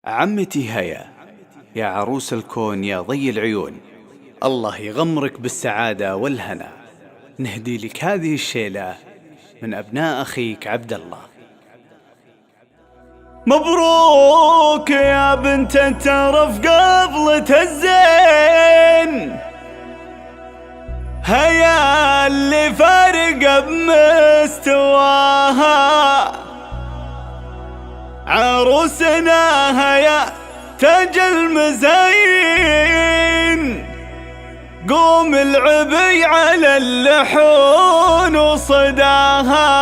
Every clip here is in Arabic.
عمتي هيا، يا عروس الكون يا ضي العيون، الله يغمرك بالسعادة والهنا. نهدي لك هذه الشيلة من أبناء أخيك عبد الله. مبروك يا بنت الترف قبلة الزين، هيا اللي فارق بمستواها، عروسنا هيا تاج المزين، قوم العبي على اللحون وصداها.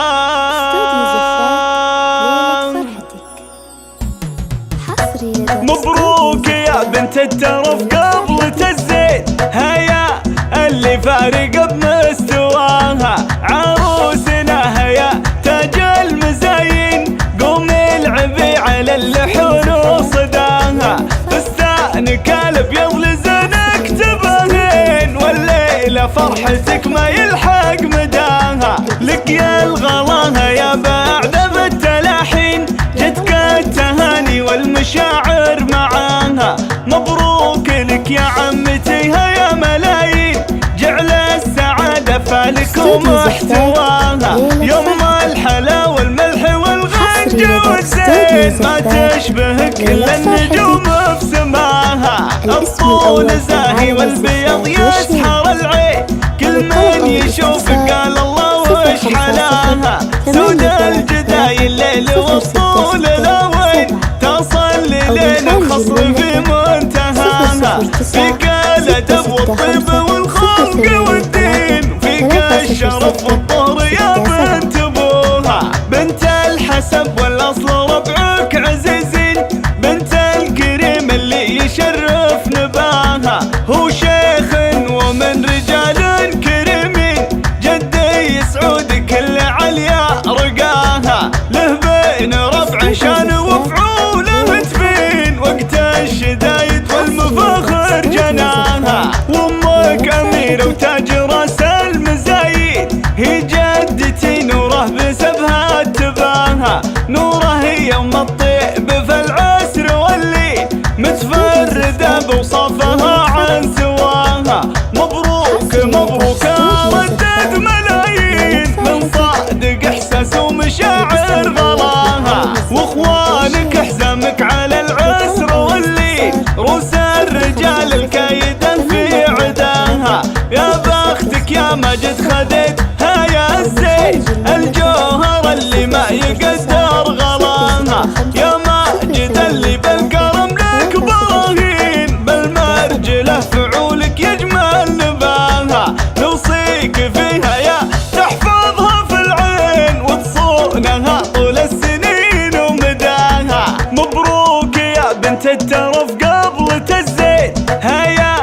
مبروك يا بنت الترف قبلة الزين، هيا اللي فارق بمستواها، عروسنا هيا تاج المزين، قوم العبي على اللحون وصداها. فستانك الابيض لزنك تبهين، والليلة فرحتك ما يلحق مداها. لك يا الغلاها يا بعد بالتلاحين، جتك التهاني والمشاعر معاها. مبروك لك يا عمتي هيا ملايين، جعل السعادة فالك ومحتواها. يوم الحلا والملح والغنج والزين، ما تشبهك إلا النجوم في سماها. الطول زاهي والبيض يسحر العين، كل من يشوفك قال الله وش حلاها. سود الجداي الليل والطول لوين، تصل لين الخصر في منتهاها. فيك الأدب والطيب والخلق والدين، فيك الشرف والطهر يا بنت أبوها. بنت الحسب والأصل ربعك عزيزين، بنت الكريم اللي يشرف نباها. هو شيخ ومن رجال كريمين، جدي سعود كل عليا رقاها. له بين ربع شان وفعوله تبين، وقت الشدايد والمفاخر جناها. وامك اميره وتاج راس المزايد، هي جدتي نوره بسبها تباها. نوره يوم الطيب في العسر والليل، متفردة بوصافها عن سواها. مبروك مبروك ردت ملايين، من صادق احساس ومشاعر غلاها. واخوانك حزامك على العسر والليل، روس الرجال الكايدة في عداها. يا بختك يا مجد خدت هيا الزين، الجوهر اللي ما يقدر غلاها. يا ماجد اللي بالكرم لك براهين، بالمرجله فعولك يجمل نباها. نوصيك فيها يا تحفظها في العين، وتصونها طول السنين ومداها. مبروك يا بنت الترف قبلة الزين، هيا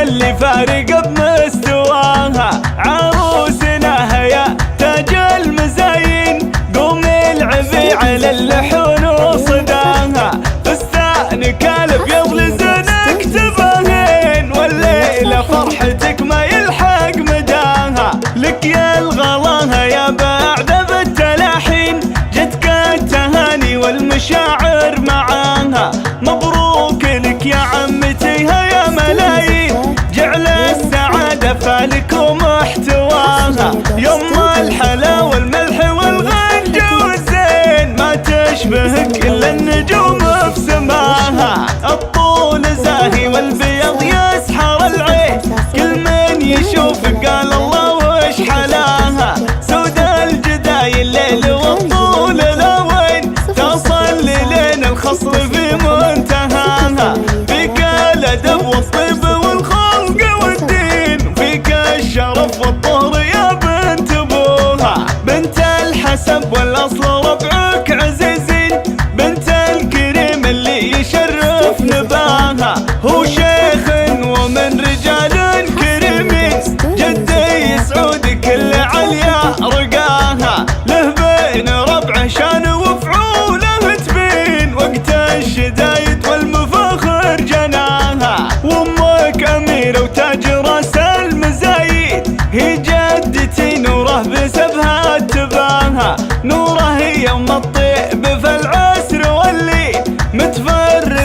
اللي فارق بمستواها، عروسنا هيا تاج المزين، قوم العبي على اللحون وصداها. فستانك الابيض لزنك تبهين، والليلة فرحتك ما يلحق مداها. لك يا الغلاها يا بعد بالتلاحين، جتك التهاني والمشاعر معاها. مبروك لك يا عمتي هيا ملايين، جعل السعادة فالك ومحتواها. يوم الحلا والملح والغنج والزين، ما تشبهك إلا النجوم في سماها. الطول زاهي والبيض يسحر العين، كل من يشوفك قال الله وش حلاها. سود الجداي الليل والطول لوين، تصل لين الخصر في منتهاها. فيك الأدب والطيب والخلق والدين، فيك الشرف والطهر يا بنت أبوها. بنت الحسب والأصل ربعك عزيزين، بنت الكريم اللي يشرف نباها. هو شيخ ومن رجال كريمين، جدي سعود كل عليا رقاها. له بين ربع شان وفعوله تبين، وقت الشدايد والمفاخر جناها. وامك اميره وتاج راس المزايد، هي جدتي نوره بسبها تباها. نوره يوم الطيب في العسر والليل، متفرد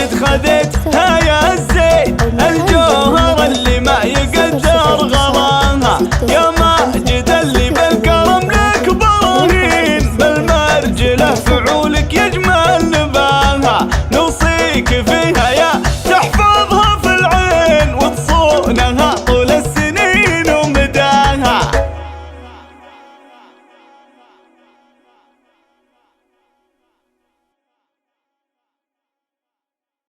قد خذيتها يا